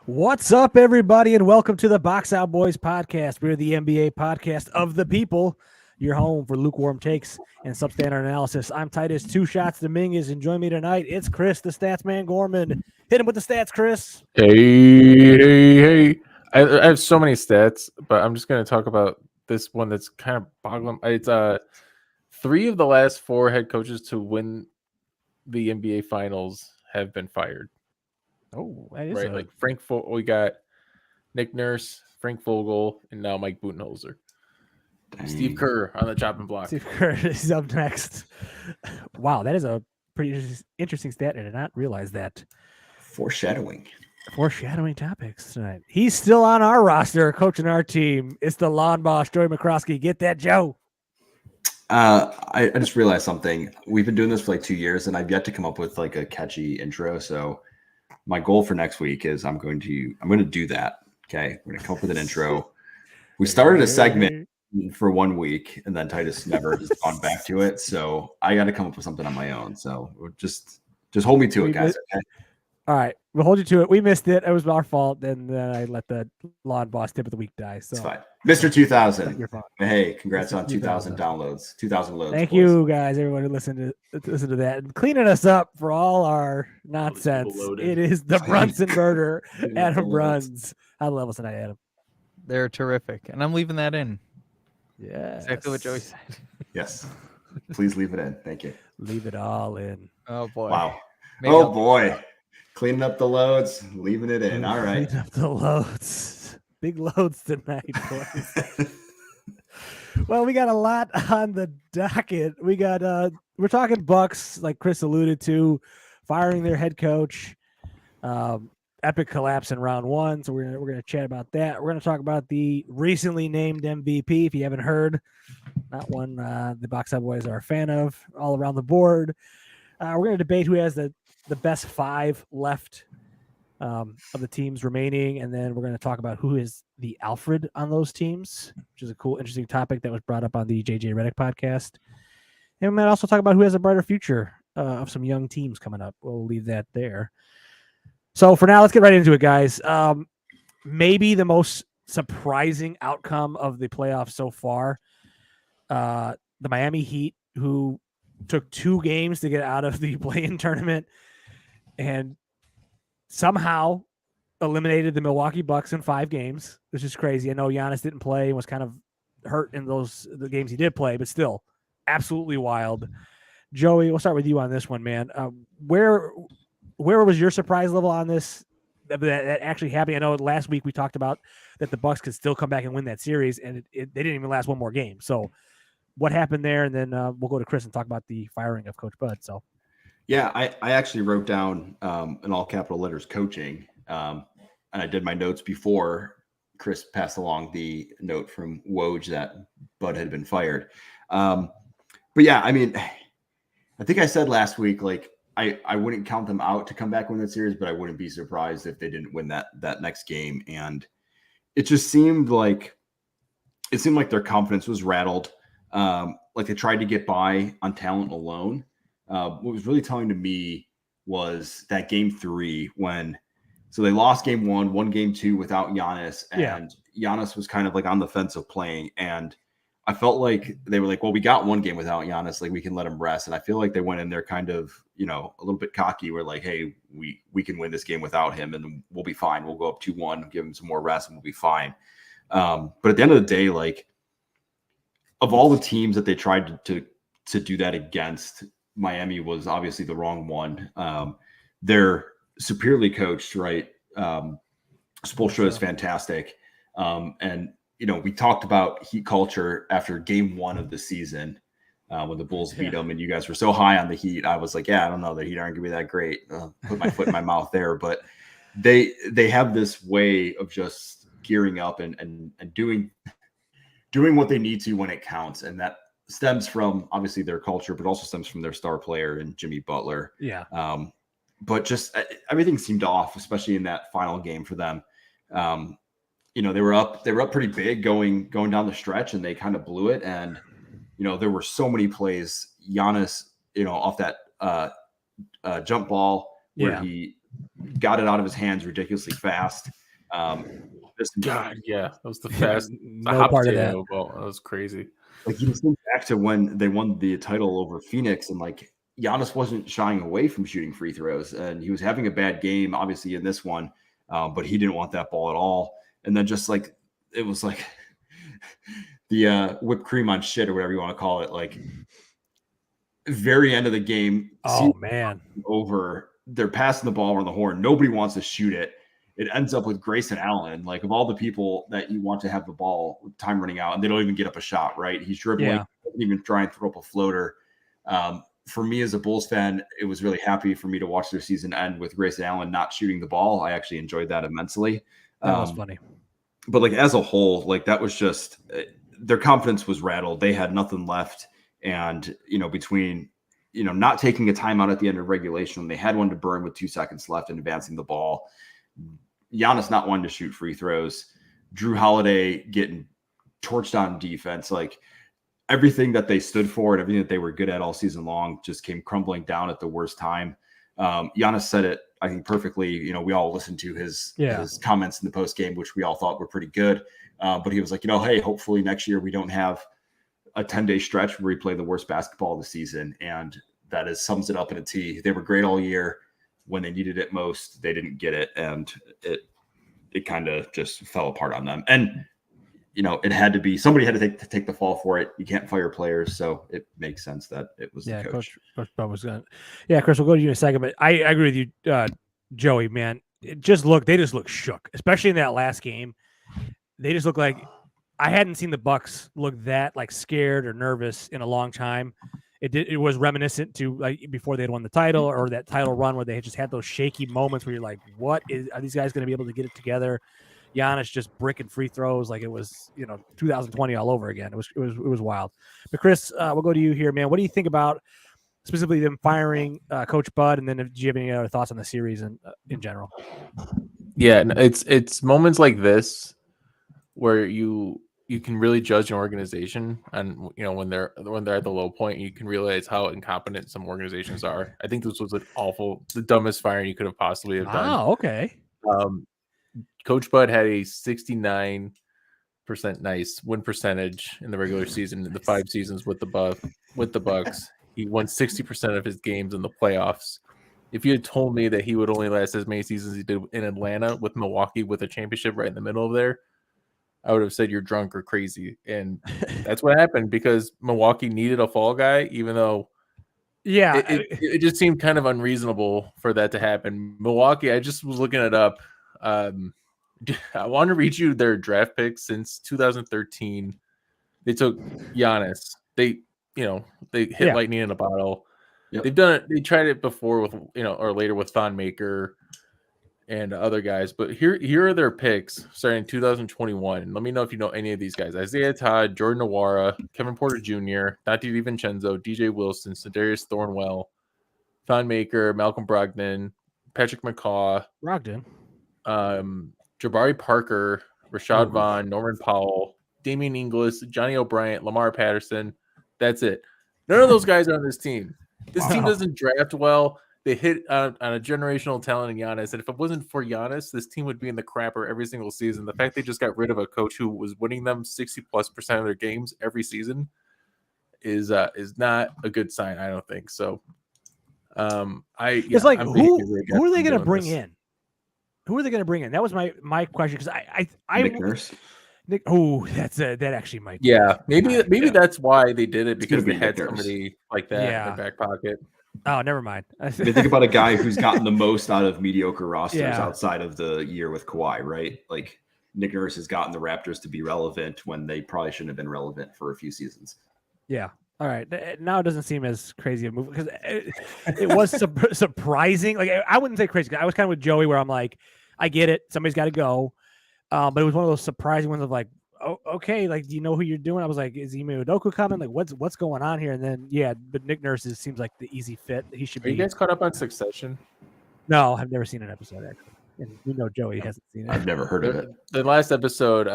What's up, everybody, and welcome to the Box Out Boys podcast. We're the NBA podcast of the people, your home for lukewarm takes and substandard analysis. I'm Titus Two Shots Dominguez, and join me tonight, it's Chris, the Stats Man Gorman. Hit him with the stats, Chris. Hey. I have so many stats, but I'm just going to talk about this one that's kind of boggling. It's 3 of the last 4 head coaches to win the NBA Finals have been fired. Oh, that is right. Like we got Nick Nurse, Frank Vogel, and now Mike Budenholzer. Dang. Steve Kerr on the chopping block. Steve Kerr is up next. Wow, that is a pretty interesting stat. I did not realize that. Foreshadowing topics tonight. He's still on our roster, coaching our team. It's the lawn boss, Joey McCroskey. Get that, Joe. I just realized something. We've been doing this for like 2 years, and I've yet to come up with like a catchy intro. So my goal for next week is I'm going to do that. Okay. We're going to come up with an intro. We started a segment for 1 week and then Titus never has gone back to it. So I got to come up with something on my own. So just hold me to it, guys. Okay. All right. We'll hold you to it. We missed it. It was our fault. And then I let the lawn boss tip of the week die. So it's fine. Mr. 2000. You're fine. Hey, congrats on 2,000 downloads, 2,000 loads. Thank you guys, everyone who listened to that and cleaning us up for all our nonsense. It is the Brunson murder. Adam Bruns. How the levels tonight, Adam? They're terrific. And I'm leaving that in. Yeah. Exactly what Joey said. Yes. Please leave it in. Thank you. Leave it all in. Oh boy. Wow. Boy. Cleaning up the loads, leaving it in. All right. Cleaning up the loads. Big loads tonight, boys. Well, we got a lot on the docket. We got we're talking Bucks, like Chris alluded to, firing their head coach. Epic collapse in round 1. So we're gonna chat about that. We're gonna talk about the recently named MVP. If you haven't heard, not one the Box Out Boys are a fan of, all around the board. We're gonna debate who has the best 5 left of the teams remaining, and then we're going to talk about who is the Alfred on those teams, which is a cool, interesting topic that was brought up on the JJ Redick podcast. And we might also talk about who has a brighter future of some young teams coming up. We'll leave that there. So for now, let's get right into it, guys. Maybe the most surprising outcome of the playoffs so far, the Miami Heat, who took 2 games to get out of the play-in tournament and somehow eliminated the Milwaukee Bucks in 5 games, which is crazy. I know Giannis didn't play and was kind of hurt in the games he did play, but still absolutely wild. Joey, we'll start with you on this one, man. Where was your surprise level on this that actually happened? I know last week we talked about that the Bucks could still come back and win that series, and they didn't even last one more game. So what happened there? And then we'll go to Chris and talk about the firing of Coach Bud. So. Yeah, I actually wrote down in all capital letters coaching, and I did my notes before Chris passed along the note from Woj that Bud had been fired. But yeah, I mean, I think I said last week, like, I wouldn't count them out to come back and win that series, but I wouldn't be surprised if they didn't win that next game. And it just seemed like their confidence was rattled. Like they tried to get by on talent alone. What was really telling to me was that game 3 when So they lost game 1, won game 2 without Giannis, Yeah. and Giannis was kind of like on the fence of playing. And I felt like they were like, well, we got 1 game without Giannis, like we can let him rest. And I feel like they went in there kind of, you know, a little bit cocky. We're like, hey, we can win this game without him, and we'll be fine. We'll go up 2-1, give him some more rest, and we'll be fine. But at the end of the day, like, of all the teams that they tried to do that against, Miami was obviously the wrong one. They're superiorly coached, right? Spoelstra is fantastic. And, you know, we talked about Heat culture after game 1 of the season when the Bulls beat them, and you guys were so high on the Heat. I was like, yeah, I don't know. The Heat aren't going to be that great. Put my foot in my mouth there. But they have this way of just gearing up and doing what they need to when it counts. And that stems from obviously their culture, but also stems from their star player and Jimmy Butler. Yeah. But just everything seemed off, especially in that final game for them. You know, they were up pretty big going down the stretch, and they kind of blew it. And, you know, there were so many plays. Giannis, you know, off that jump ball where he got it out of his hands ridiculously fast. God, yeah, that was the fast. No part of that. Ball. That was crazy. Like, you think back to when they won the title over Phoenix, and like Giannis wasn't shying away from shooting free throws, and he was having a bad game, obviously, in this one, but he didn't want that ball at all. And then just like it was like the whipped cream on shit, or whatever you want to call it. Like, very end of the game. Oh man, over. They're passing the ball around the horn. Nobody wants to shoot it. It ends up with Grayson Allen. Like, of all the people that you want to have the ball with time running out, and they don't even get up a shot, right? He's dribbling, doesn't even try and throw up a floater. For me as a Bulls fan, it was really happy for me to watch their season end with Grayson Allen not shooting the ball. I actually enjoyed that immensely. That was funny. But like, as a whole, like, that was just their confidence was rattled. They had nothing left. And, you know, between, you know, not taking a timeout at the end of regulation when they had one to burn with 2 seconds left and advancing the ball, Giannis not wanting to shoot free throws, Drew Holiday getting torched on defense, like, everything that they stood for and everything that they were good at all season long just came crumbling down at the worst time. Giannis said it, I think, perfectly. You know, we all listened to his comments in the post game, which we all thought were pretty good. But he was like, you know, hey, hopefully next year we don't have a 10-day stretch where we play the worst basketball of the season. And that sums it up in a T. They were great all year. When they needed it most, they didn't get it. And it kind of just fell apart on them. And, you know, it had to be, somebody had to take the fall for it. You can't fire players. So it makes sense that it was the coach. Coach Bud was going to. Yeah, Chris, we'll go to you in a second. But I agree with you, Joey, man. They just look shook, especially in that last game. They just look like, I hadn't seen the Bucks look that like scared or nervous in a long time. It was reminiscent to like before they had won the title, or that title run where they had just had those shaky moments where you're like, are these guys going to be able to get it together? Giannis just bricking free throws like it was, you know, 2020 all over again. It was wild. But Chris, we'll go to you here, man. What do you think about specifically them firing Coach Bud, and then do you have any other thoughts on the series in general? Yeah, it's moments like this where you can really judge an organization, and you know, when they're at the low point, you can realize how incompetent some organizations are. I think this was the dumbest firing you could have possibly have done. Oh, okay. Coach Bud had a 69% nice win percentage in the regular season in the 5 seasons with the Bucks. He won 60% of his games in the playoffs. If you had told me that he would only last as many seasons as he did in Atlanta with Milwaukee with a championship right in the middle of there, I would have said you're drunk or crazy. And that's what happened, because Milwaukee needed a fall guy, even though it just seemed kind of unreasonable for that to happen. Milwaukee, I just was looking it up. I want to read you their draft picks since 2013. They took Giannis. They hit lightning in a bottle. Yep. They've done it. They tried it before with, or later with Thon Maker and other guys. But here are their picks starting in 2021. Let me know if you know any of these guys: Isaiah Todd, Jordan Nwora, Kevin Porter Jr., Dante DiVincenzo, DJ Wilson, Sedarius Thornwell, Thon Maker, Malcolm Brogdon, Patrick McCaw, Jabari Parker, Rashad Vaughn, Norman Powell, Damian Inglis, Johnny O'Bryant, Lamar Patterson. That's it. None of those guys are on this team. This team doesn't draft well. they hit on a generational talent in Giannis. And if it wasn't for Giannis, this team would be in the crapper every single season. The fact they just got rid of a coach who was winning them 60+% of their games every season is not a good sign. I don't think so. It's like I'm who really are they going to doing bring this. in? Who are they going to bring in? That was my question because I Nick Nurse. Nick, oh, that actually might. Be Yeah, maybe Yeah. that's why they did it, because gonna they be had Nick Nurse. somebody like that in Yeah. their back pocket. Oh, never mind. I mean, think about a guy who's gotten the most out of mediocre rosters Yeah. outside of the year with Kawhi, right? Like Nick Nurse has gotten the Raptors to be relevant when they probably shouldn't have been relevant for a few seasons. Yeah. All right. Now it doesn't seem as crazy a move because it was surprising. Like I wouldn't say crazy. I was kind of with Joey where I'm like, I get it. Somebody's got to go. But it was one of those surprising ones of like, oh, okay, like, do you know who you're doing? I was like, is Ime Udoka coming? Like, what's going on here? And then, yeah, but Nick Nurse seems like the easy fit. He should Are you be. guys caught up on Succession? No, I've never seen an episode actually, and we know Joey hasn't seen it. I've never heard of it. The last episode,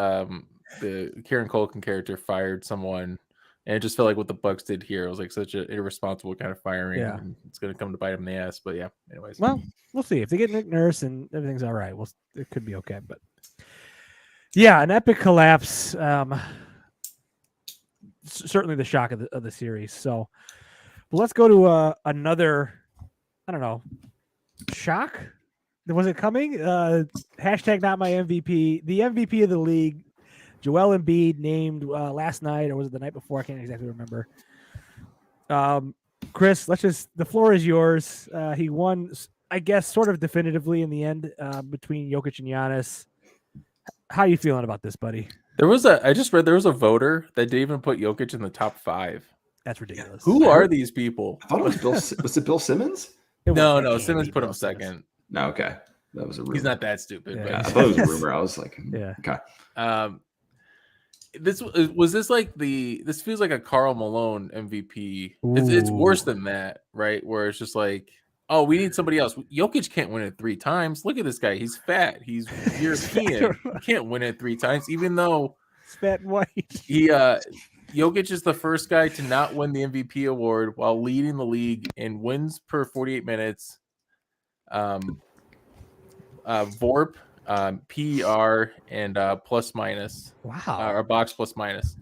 the Kieran Culkin character fired someone, and it just felt like what the Bucks did here. It was like such an irresponsible kind of firing. Yeah. And it's going to come to bite him in the ass. But yeah, anyways. Well, we'll see if they get Nick Nurse and everything's all right. Well, it could be okay, but yeah, an epic collapse. Certainly the shock of the series. So, well, let's go to another. I don't know. Shock? Was it coming? Hashtag not my MVP. The MVP of the league, Joel Embiid, named last night, or was it the night before? I can't exactly remember. Chris, the floor is yours. He won, I guess, sort of definitively in the end between Jokic and Giannis. How are you feeling about this, buddy? I just read there was a voter that didn't even put Jokic in the top 5. That's ridiculous. Who are these people? I thought it was Bill. Was it Bill Simmons? No, Simmons put him second. No, okay, that was a rumor. He's not that stupid. Yeah. But I thought it was a rumor. I was like, Yeah. Okay. This feels like a Karl Malone MVP. It's worse than that, right? Where it's just like, oh, we need somebody else. Jokic can't win it 3 times. Look at this guy. He's fat. He's European. He can't win it 3 times, even though It's fat and white. Jokic is the first guy to not win the MVP award while leading the league in wins per 48 minutes. VORP, PER, and plus minus. Wow. Or box plus minus.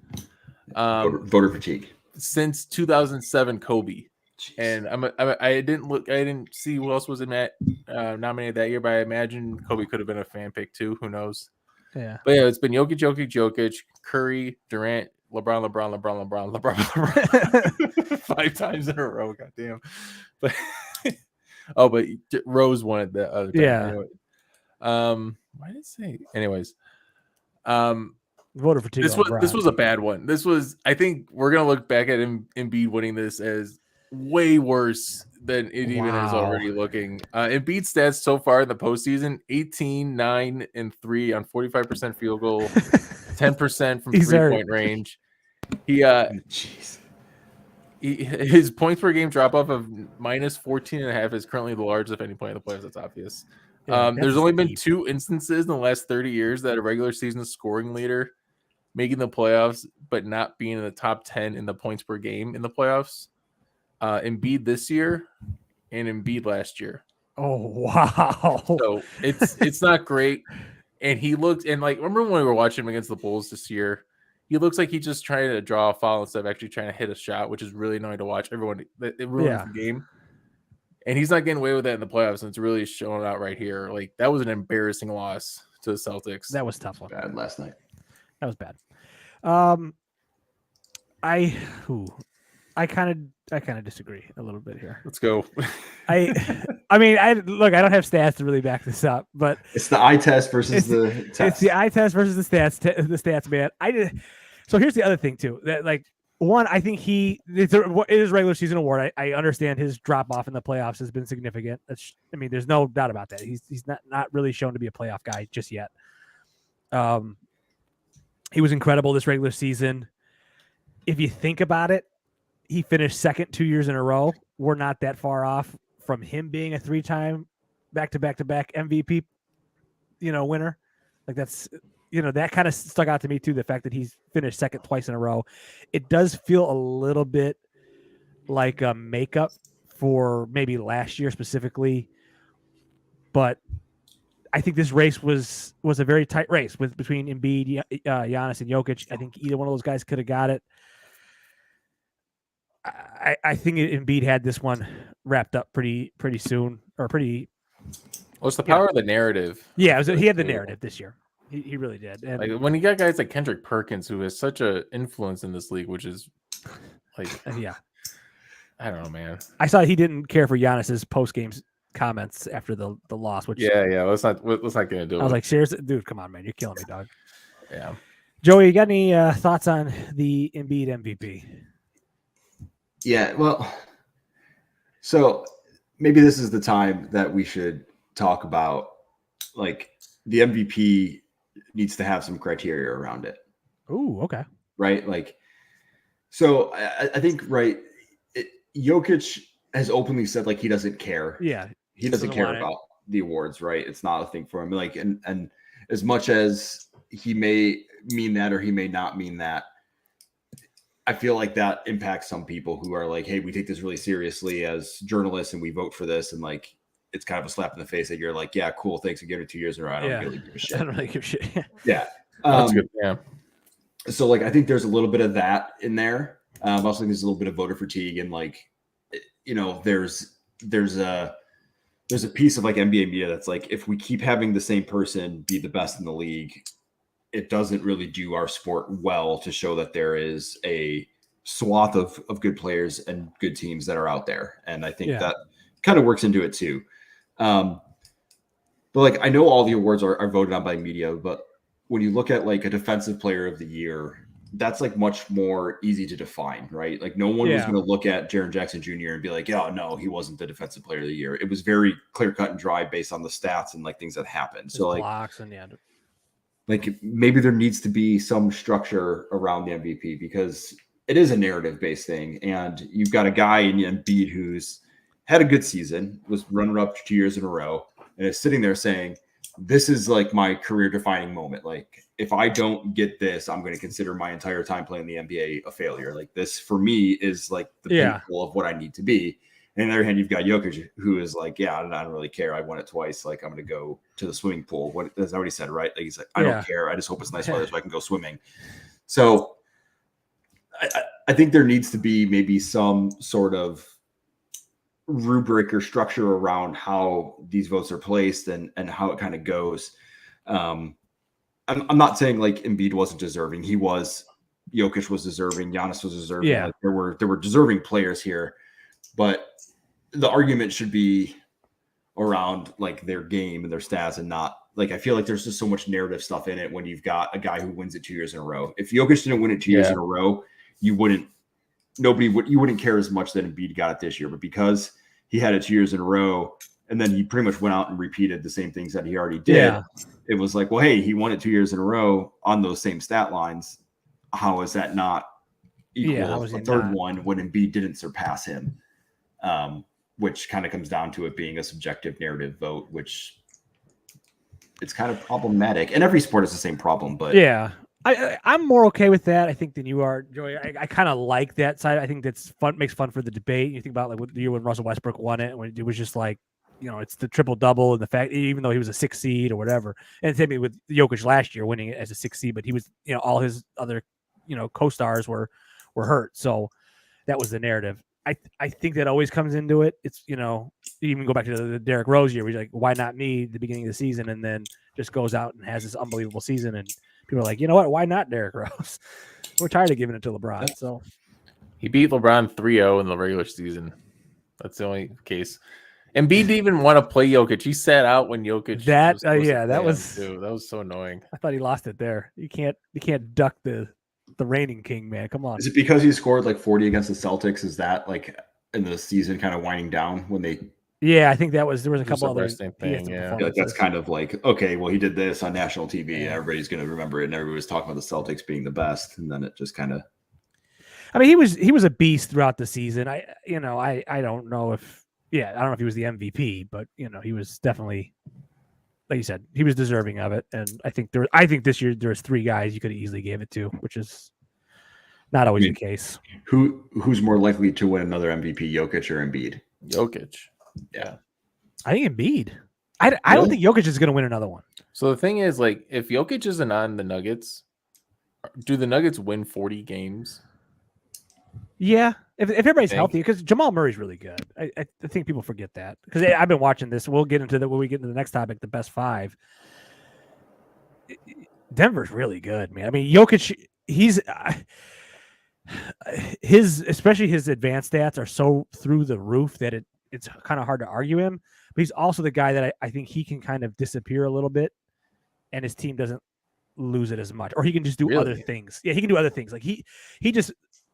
Voter fatigue. Since 2007, Kobe. Jeez. And I didn't see who else was in that nominated that year, but I imagine Kobe could have been a fan pick too. Who knows? Yeah. But yeah, it's been Jokic, Curry, Durant, LeBron. 5 times in a row. Goddamn. But but Rose won it the other time. Yeah. Anyway. Why did it say? Anyways. Voter fatigue. This was a bad one. I think we're gonna look back at Embiid winning this as way worse than it even is already looking. Embiid's stats so far in the postseason: 18, 9, and 3 on 45% field goal, 10% from 3-point range. His points per game drop off of -14.5 is currently the largest of any point in the playoffs. That's obvious. There's only been 2 instances in the last 30 years that a regular season scoring leader making the playoffs but not being in the top 10 in the points per game in the playoffs. Embiid this year and Embiid last year. Oh wow! So it's not great. And he looked, and like, remember when we were watching him against the Bulls this year? He looks like he's just trying to draw a foul instead of actually trying to hit a shot, which is really annoying to watch. It ruins the game. And he's not getting away with that in the playoffs, and it's really showing out right here. Like, that was an embarrassing loss to the Celtics. That was a tough one. Bad last night. That was bad. I kind of disagree a little bit here. Let's go. I mean, I don't have stats to really back this up, but It's the eye test versus the test. it's the eye test versus the stats, man. So here's the other thing too. That like one, I think it is a regular season award. I understand his drop off in the playoffs has been significant. There's no doubt about that. He's not really shown to be a playoff guy just yet. He was incredible this regular season. If you think about it, he finished second 2 years in a row. We're not that far off from him being a 3-time back-to-back MVP, winner. Like that's, that kind of stuck out to me too. The fact that he's finished second twice in a row, it does feel a little bit like a makeup for maybe last year specifically, but I think this race was a very tight race between Embiid, Giannis, and Jokic. I think either one of those guys could have got it. I think Embiid had this one wrapped up pretty soon, or pretty. Well, it's the power of the narrative. Yeah, he had the narrative this year. He really did. And Like when you got guys like Kendrick Perkins, who has such an influence in this league, which is like, yeah, I don't know, man. I saw he didn't care for Giannis's post game comments after the loss. Which Yeah. Let's not get into it. I was like, seriously, dude, come on, man, you're killing me, dog. Yeah. Joey, you got any thoughts on the Embiid MVP? Yeah, well, so maybe this is the time that we should talk about, like, the MVP needs to have some criteria around it. Ooh, okay. Right? Like, so I think, right, Jokic has openly said, like, he doesn't care. Yeah. He doesn't care want it. about the awards, right? It's not a thing for him. Like, and as much as he may mean that or he may not mean that, I feel like that impacts some people who are like, hey, we take this really seriously as journalists and we vote for this. And like, it's kind of a slap in the face that you're like, yeah, cool. Thanks for giving it 2 years in a row. I don't really give a shit. I don't really give a shit. Yeah. That's good. Yeah. So like, I think there's a little bit of that in there. I also think there's a little bit of voter fatigue and like, you know, there's a piece of like NBA media that's like, if we keep having the same person be the best in the league, it doesn't really do our sport well to show that there is a swath of good players and good teams that are out there. And I think that kind of works into it too. But like, I know all the awards are voted on by media, but when you look at like a defensive player of the year, that's like much more easy to define, right? Like no one was going to look at Jaren Jackson Jr. and be like, oh no, he wasn't the defensive player of the year. It was very clear cut and dry based on the stats and like things that happened. So like blocks and like maybe there needs to be some structure around the MVP because it is a narrative based thing. And you've got a guy in Embiid who's had a good season, was runner up 2 years in a row, and is sitting there saying, this is like my career defining moment. Like if I don't get this, I'm going to consider my entire time playing the NBA a failure. Like this for me is like the pinnacle of what I need to be. And on the other hand, you've got Jokic, who is like, yeah, I don't really care. I won it twice. Like, I'm going to go to the swimming pool. What is that what he said, right? Like, he's like, I don't care. I just hope it's nice weather so I can go swimming. So I think there needs to be maybe some sort of rubric or structure around how these votes are placed and how it kind of goes. I'm not saying like Embiid wasn't deserving. He was. Jokic was deserving. Giannis was deserving. Yeah. Like, there were deserving players here, but the argument should be around like their game and their stats and not like, I feel like there's just so much narrative stuff in it when you've got a guy who wins it 2 years in a row. If Jokic didn't win it 2 years in a row, you wouldn't care as much that Embiid got it this year, but because he had it 2 years in a row and then he pretty much went out and repeated the same things that he already did. Yeah. It was like, well, hey, he won it 2 years in a row on those same stat lines. How is that not equal a third one when Embiid didn't surpass him? Which kind of comes down to it being a subjective narrative vote, which it's kind of problematic. And every sport has the same problem, but I'm more okay with that, I think, than you are, Joey. I kind of like that side. I think that's fun, makes fun for the debate. You think about like the year when Russell Westbrook won it, when it was just like, you know, it's the triple double and the fact, even though he was a 6 seed or whatever. And same thing with Jokic last year winning it as a 6 seed, but he was, you know, all his other, you know, co-stars were hurt. So that was the narrative. I think that always comes into it. It's, you know, you even go back to the Derrick Rose year where he's like, why not me at the beginning of the season? And then just goes out and has this unbelievable season. And people are like, you know what? Why not Derrick Rose? We're tired of giving it to LeBron. So he beat LeBron 3-0 in the regular season. That's the only case. Embiid didn't even want to play Jokic. He sat out when Jokic. That was so annoying. I thought he lost it there. You can't duck the reigning king, man. Come on. Is it because he scored like 40 against the Celtics? Is that like in the season kind of winding down when they? Yeah, I think there was a couple other thing. Yeah, like that's kind of like, okay, well, he did this on national TV. And everybody's going to remember it, and everybody was talking about the Celtics being the best, and then it just kind of. I mean, he was a beast throughout the season. I don't know if he was the MVP, but you know, he was definitely, like you said, he was deserving of it. And I think this year there was 3 guys you could have easily gave it to, which is not always the case. Who's more likely to win another MVP, Jokic or Embiid? Jokic. I think Embiid. I don't Really? think Jokic is going to win another one. So the thing is, like, if Jokic isn't on the Nuggets, do the Nuggets win 40 games? Yeah, if everybody's Think. healthy, because Jamal Murray's really good. I think people forget that because I've been watching this. We'll get into that when we get into the next topic, the best five. Denver's really good, man. I mean, Jokic, he's especially his advanced stats are so through the roof that it's kind of hard to argue him. But he's also the guy that I think he can kind of disappear a little bit, and his team doesn't lose it as much, or he can just do other Really? things. Yeah, he can do other things. Like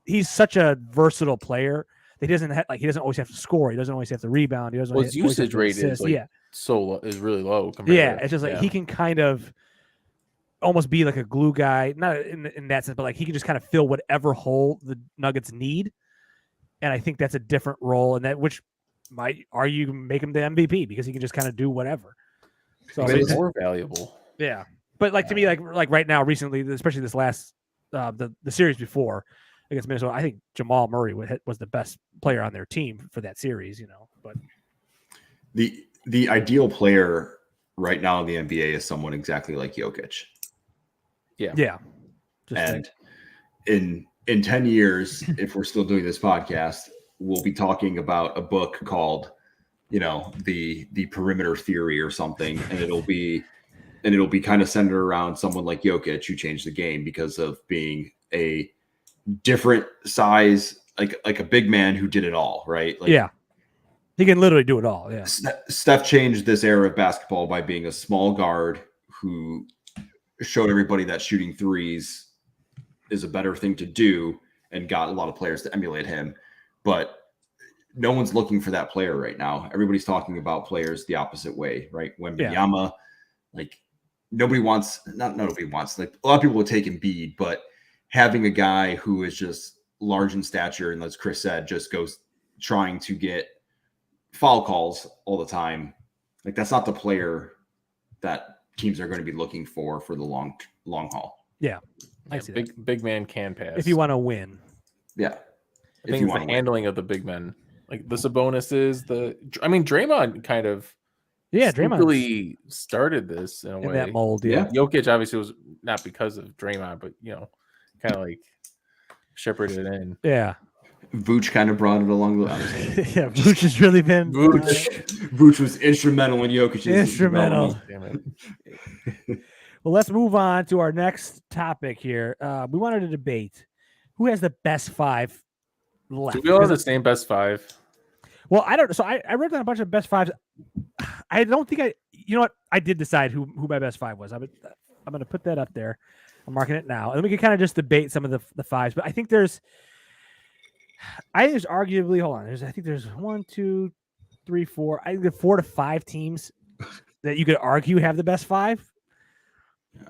he's such a versatile player that he doesn't always have to score. He doesn't always have to rebound. He doesn't. Well, his always have usage to rate assist. is like is really low. Compared Yeah, to, it's just like he can kind of almost be like a glue guy, not in that sense, but like he can just kind of fill whatever hole the Nuggets need. And I think that's a different role, and that which might make him the MVP because he can just kind of do whatever. So makes him more valuable. yeah, but like to me, like right now, recently, especially this last the series before against Minnesota, I think Jamal Murray was the best player on their team for that series. But The ideal player right now in the NBA is someone exactly like Jokic. yeah, And in 10 years, if we're still doing this podcast, we'll be talking about a book called, the perimeter theory or something, and it'll be kind of centered around someone like Jokic who changed the game because of being a different size, like a big man who did it all, right? Like, yeah, he can literally do it all. Yeah, Steph changed this era of basketball by being a small guard who showed everybody that shooting threes is a better thing to do and got a lot of players to emulate him. But no one's looking for that player right now. Everybody's talking about players the opposite way, right? Wembanyama, like nobody wants, like a lot of people would take Embiid, but having a guy who is just large in stature and, as Chris said, just goes trying to get foul calls all the time, like that's not the player that teams are going to be looking for the long haul. Yeah, I see that. Big man can pass If you want to win. Yeah, I think it's the handling of the big men, like the Sabonis's. Draymond kind of Draymond really started this in a way. that mold. Yeah. Jokic obviously was not because of Draymond, but kind of like shepherded it in. Yeah. Vooch kind of brought it along. Yeah, Vooch has really been. Vooch was instrumental in Jokic's instrumental. Damn it. Well, let's move on to our next topic here. We wanted to debate who has the best five left. Do we all have the same best five? Well, I don't. So I wrote down a bunch of best fives. I don't think you know what? I did decide who my best five was. I'm going to put that up there. I'm marking it now. And then we can kind of just debate some of the fives. But I think there's arguably, hold on. I think there's 1, 2, 3, 4. I think there are 4 to 5 teams that you could argue have the best five.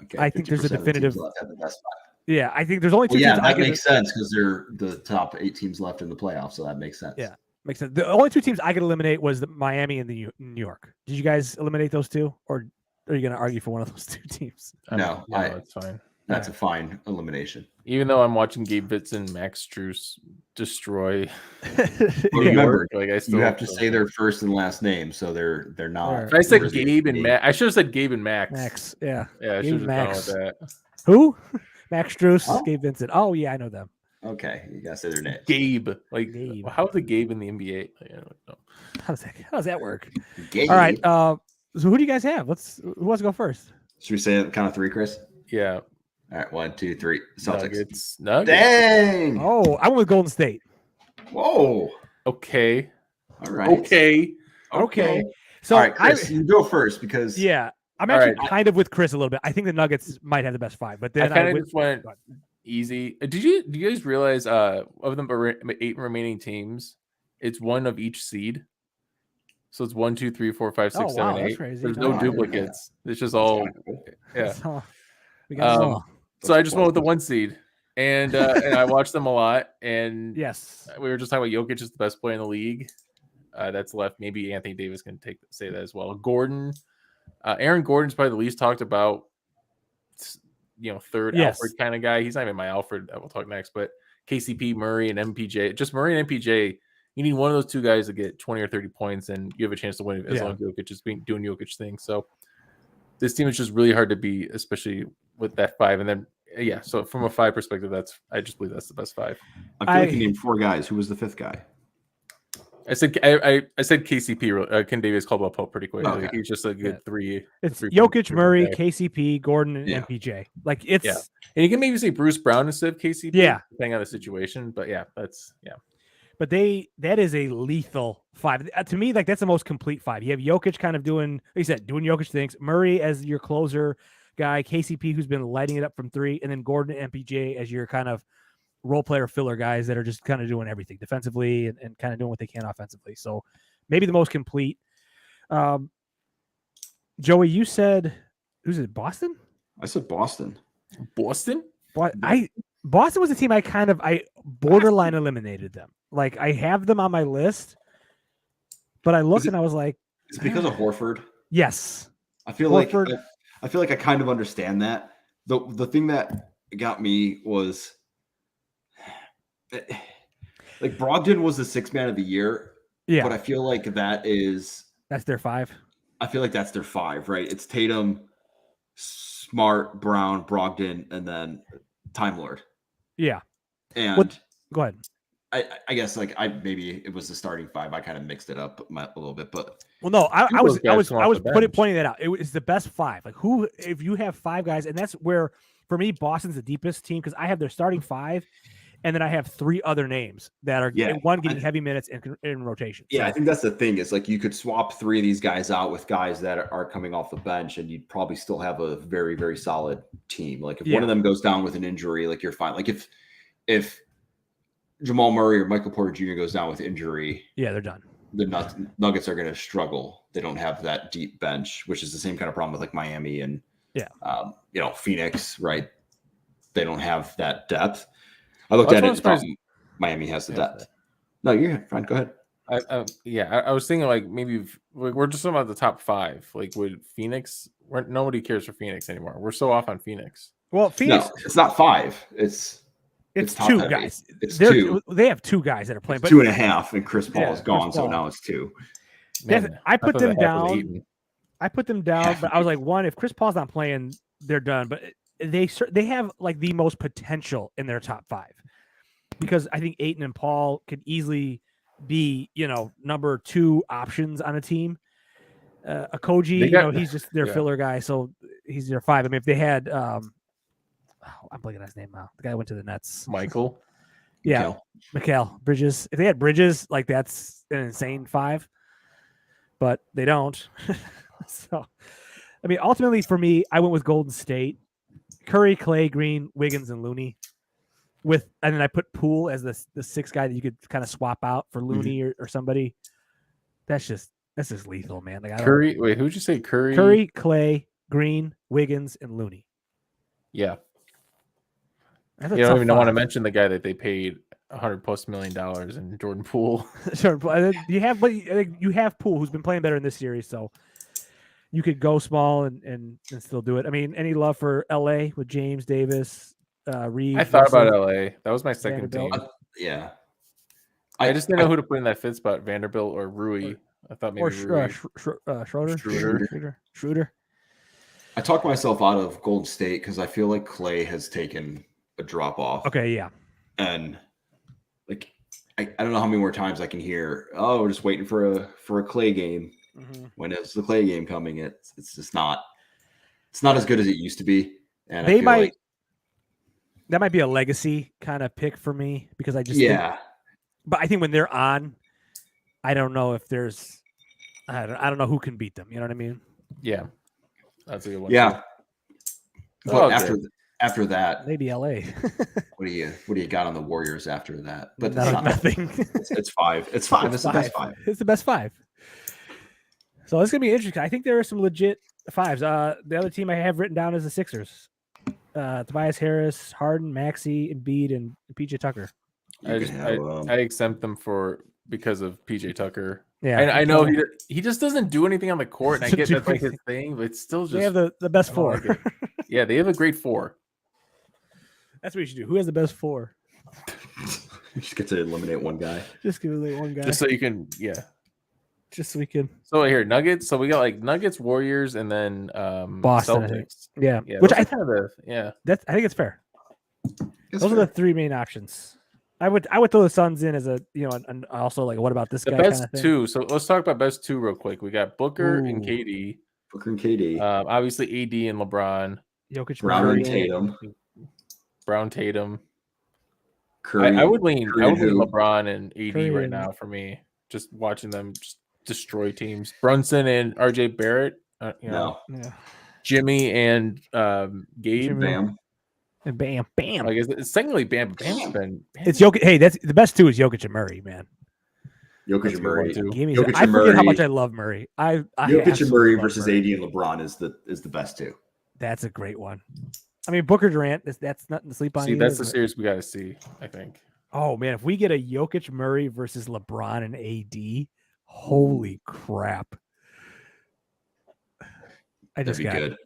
Okay, I think there's a definitive. Have the best five. Yeah, I think there's only 2 teams. Yeah, that makes sense because they're the top 8 teams left in the playoffs, so that makes sense. Yeah, makes sense. The only 2 teams I could eliminate was the Miami and the New York. Did you guys eliminate those 2, or are you going to argue for one of those 2 teams? No, that's fine. That's a fine elimination. Even though I'm watching Gabe Vincent, Max Strus destroy. Remember, like I still you have to say their first and last name, so they're not. If I said Gabe and Max, I should have said Gabe and Max. Max, yeah. I should have gone with that. Who? Max Strus, Gabe Vincent. Oh yeah, I know them. Okay, you gotta say their names. Gabe, Gabe. How's the Gabe in the NBA? I don't know. How does that work? Gabe. All right. So who do you guys have? Who wants to go first? Should we say it count of 3, Chris? Yeah. All right, 1, 2, 3. Celtics. Nuggets. Dang. Oh, I went with Golden State. Whoa. Okay. All right. Okay. So all right, Chris, you go first because I'm actually kind of with Chris a little bit. I think the Nuggets might have the best 5, but then I kind of just went easy. Do you guys realize of the 8 remaining teams, it's one of each seed? So it's 1, 2, 3, 4, 5, 6, 7, 8. There's no duplicates. It's just all So I just went with the 1 seed. And I watched them a lot. And yes, we were just talking about Jokic is the best player in the league. That's left. Maybe Anthony Davis can say that as well. Gordon, Aaron Gordon's probably the least talked about. Third Alfred kind of guy. He's not even my Alfred. We'll talk next. But KCP, Murray, and MPJ. Just Murray and MPJ You need one of those two guys to get 20 or 30 points, and you have a chance to win as Yeah. long as Jokic is doing Jokic things. So this team is just really hard to beat, especially with that 5. And then, yeah, so from a 5 perspective, I just believe that's the best 5. I feel like you named 4 guys. Who was the 5th guy? I said KCP, Ken Davis, Caldwell Pope pretty quick. Okay. He's just a good 3. It's 3 Jokic, point Murray, guy. KCP, Gordon, and Yeah. MPJ. Like it's Yeah. And you can maybe say Bruce Brown instead of KCP, Yeah. depending on the situation. But yeah, but that is a lethal 5. To me, like that's the most complete 5. You have Jokic kind of doing, like you said, doing Jokic things, Murray as your closer guy, KCP who's been lighting it up from 3, and then Gordon and MPJ as your kind of role player filler guys that are just kind of doing everything defensively and kind of doing what they can offensively. So maybe the most complete. Joey, you said, who's it, Boston? I said Boston. Boston. Boston was a team I borderline eliminated them. Like I have them on my list, but I looked and I was like, It's because of Horford. yes. I feel Horford. like I feel like I kind of understand that. The thing that got me was like Brogdon was the 6th man of the year, Yeah, but I feel like that's their 5. I feel like that's their 5, right? It's Tatum, Smart, Brown, Brogdon, and then Time Lord. Yeah. And Go ahead. I guess like maybe it was the starting 5. I kind of mixed it up a little bit, but Well, no, I Two of was those guys come off the bench. pointing that out. It was the best 5. Like who, if you have 5 guys, and that's where for me Boston's the deepest team because I have their starting 5, and then I have 3 other names that are one getting heavy minutes in rotation. yeah, So, I think that's the thing is like you could swap 3 of these guys out with guys that are coming off the bench, and you'd probably still have a very, very solid team. Like if one of them goes down with an injury, like you're fine. Like if Jamal Murray or Michael Porter Jr. goes down with injury, yeah, they're done. the Nuggets are going to struggle. They don't have that deep bench, which is the same kind of problem with like Miami and Phoenix, right? They don't have that depth. I looked at it and thought Miami has the depth. No, you're fine. Go ahead. I was thinking like maybe we're just talking about the top 5. Like with Phoenix, nobody cares for Phoenix anymore. We're so off on Phoenix. Well, Phoenix, No, it's not 5. It's top 2 heavy. guys. It's 2. They have 2 guys that are playing, but 2.5, and Chris Paul Yeah, is gone, Chris so Paul. now it's 2. Man, I put thought them that half was down. Ayton. I put them down, but I was like, one, if Chris Paul's not playing, they're done. But they have like the most potential in their top 5 because I think Ayton and Paul could easily be, number 2 options on a team. Koji, he's just their filler guy, so he's their 5. I mean, if they had, I'm blanking on his name now. The guy who went to the Nets. Michael. Yeah, Mikal Bridges. If they had Bridges, like that's an insane 5, but they don't. So, I mean, ultimately for me, I went with Golden State, Curry, Clay, Green, Wiggins, and Looney. And then I put Poole as the 6th guy that you could kind of swap out for Looney or somebody. That's just lethal, man. Like Curry. Wait, who'd you say? Curry, Clay, Green, Wiggins, and Looney. Yeah. You don't even want to mention the guy that they paid $100+ million in Jordan Poole. Sure, you have Poole who's been playing better in this series, so you could go small and still do it. I mean, any love for LA with James Davis, Reeves? I thought about LA. That was my second team. Yeah. I just didn't know who to put in that 5th spot, Vanderbilt or Rui. I thought maybe Rui. Schroeder. I talked myself out of Golden State because I feel like Clay has taken a drop off. Okay, yeah. And like I don't know how many more times I can hear, oh, we're just waiting for a Clay game. Mm-hmm. When is the Clay game coming? It's just not as good as it used to be. And that might be a legacy kind of pick for me because I just but I think when they're on, I don't know if there's I don't know who can beat them. You know what I mean? Yeah. That's a good one. Yeah. But okay. after that, maybe LA. what do you got on the Warriors after that? But it's nothing. It's 5. It's 5. It's the best 5. It's the best 5. So it's gonna be interesting. I think there are some legit 5s. The other team I have written down is the Sixers. Tobias Harris, Harden, Maxey, Embiid, and PJ Tucker. I exempt them because of PJ Tucker. Yeah, I know he just doesn't do anything on the court, and I get that's like his thing, but it's still just they have the best 4. Like yeah, they have a great 4. That's what you should do. Who has the best 4? You just get to eliminate one guy. Just give it one guy. Just so you can, yeah. Just so we can. So here, Nuggets. So we got like Nuggets, Warriors, and then Boston, I think. Celtics. Yeah. Yeah, Which those I are kind of the I think it's fair. It's Those are fair. the three main options. I would throw the Suns in as a and also like what about this the guy best kind of thing. two. So let's talk about best two real quick. We got Booker and Ooh. KD. Booker and KD, Obviously AD and LeBron. Jokic, Brown Murray. and Tatum, Brown, Tatum. Curry. I would lean Curry and who? LeBron and AD Curry right and- now for me. Just watching them just destroy teams. Brunson and RJ Barrett. No. Yeah. Jimmy and Gabe. Jimmy. Bam. And bam. Like it's technically Bam. Bam's been. It's Jokic. Hey, that's the best two is Jokic and Murray, man. Jokic That's and a good one, Murray. too. Give me Jokic I and forget how Murray. much I love Murray. I Jokic and absolutely Murray love versus Murray. AD and LeBron is the best two. That's a great one. I mean, Booker Durant. That's nothing to sleep on. See, either, that's the but- series we got to see. I think. Oh man, if we get a Jokic Murray versus LeBron and AD, holy crap! I That'd just be got good.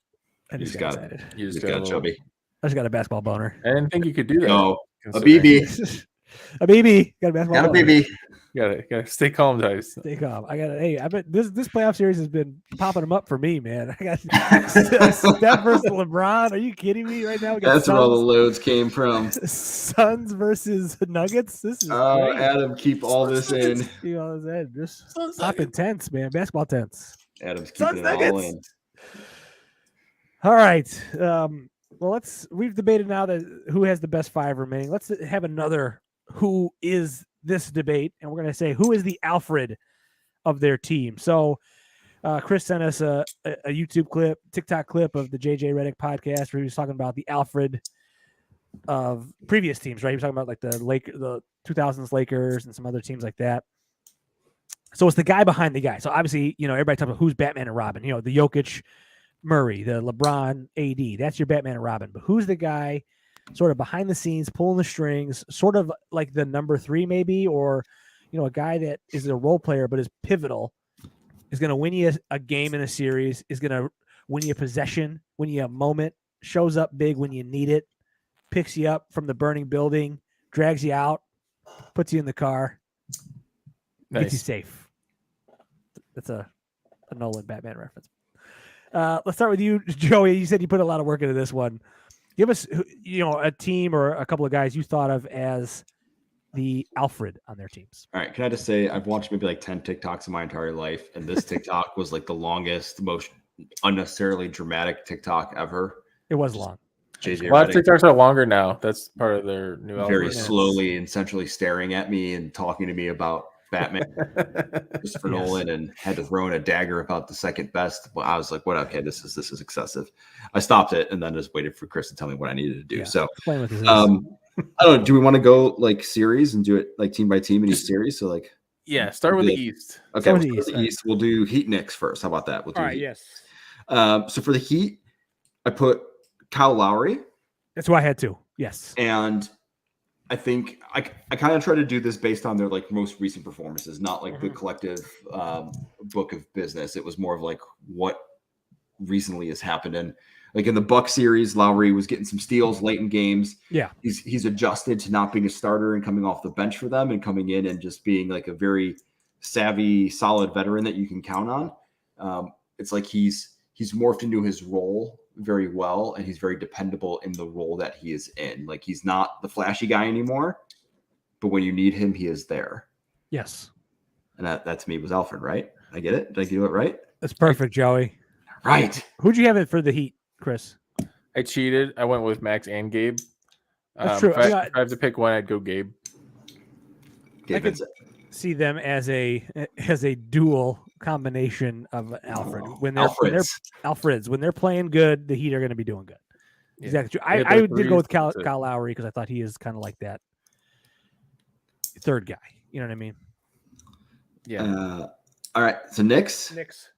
I You just just got got it. excited. You Just just got a got little, chubby. I just got a basketball boner. I didn't think you could do that. No, a considering- BB. A baby got a basketball Got a boner. BB. Gotta stay calm, guys. Stay calm. I got it. Hey, I bet this playoff series has been popping them up for me, man. I got Steph versus LeBron. Are you kidding me right now? We got That's where all the loads came from. Suns versus Nuggets. This is Oh, great. Adam, keep all this in. You know, just popping tense, man. Basketball tense. Adam's Suns keeping it all Nuggets. in. All right. Well, we've debated now that who has the best five remaining. Let's have another who is this debate, and we're going to say who is the Alfred of their team. So Chris sent us a YouTube clip, TikTok clip of the JJ Redick podcast where he was talking about the Alfred of previous teams, right? He was talking about like the 2000s Lakers and some other teams like that. So it's the guy behind the guy. So obviously, everybody talks about who's Batman and Robin. The Jokic, Murray, the LeBron, AD. That's your Batman and Robin. But who's the guy sort of behind the scenes, pulling the strings, sort of like the number three maybe, or, a guy that is a role player but is pivotal, is going to win you a game in a series, is going to win you a possession, win you a moment, shows up big when you need it, picks you up from the burning building, drags you out, puts you in the car, gets you Nice. safe. That's a Nolan Batman reference. Let's start with you, Joey. You said you put a lot of work into this one. Give us, a team or a couple of guys you thought of as the Alfred on their teams. All right. Can I just say I've watched maybe like 10 TikToks in my entire life, and this TikTok was like the longest, most unnecessarily dramatic TikTok ever. It was long. JJ A lot of Redick TikToks are longer now. That's part of their new very algorithm. slowly and centrally staring at me and talking to me about Batman, Christopher Yes. Nolan, and had to throw in a dagger about the second best. But I was like, "What? Okay, this is excessive." I stopped it and then just waited for Chris to tell me what I needed to do. Yeah. So, Playing with his I don't know. Do we want to go like series and do it like team by team in each series? So, like, Yeah, start with the Good. East. okay, Start we'll with the start with East, the East. We'll do Heat Knicks first. How about that? We'll do Heat. yes. So for the Heat, I put Kyle Lowry. That's who I had too. Yes. And I think I kind of try to do this based on their like most recent performances, not like the collective book of business. It was more of like what recently has happened. And like in the Buck series, Lowry was getting some steals late in games. Yeah. He's adjusted to not being a starter and coming off the bench for them and coming in and just being like a very savvy, solid veteran that you can count on. It's like he's morphed into his role very well, and he's very dependable in the role that he is in. Like he's not the flashy guy anymore, but when you need him, he is there. Yes. And that to me was Alfred, right? I get it. Did I do it right? That's perfect, Joey. Right. Who'd you have it for the Heat, Chris? I cheated. I went with Max and Gabe. That's true. If I have to pick one, I'd go Gabe. Gabe could- Vincent. See them as a dual combination of Alfred. When they're Alfreds, when they're playing good, the Heat are going to be doing good. Yeah. Exactly. They hit I their did go with threes, that's it. Kyle Lowry because I thought he is kind of like that third guy. You know what I mean? Yeah. All right. So Knicks, Knicks.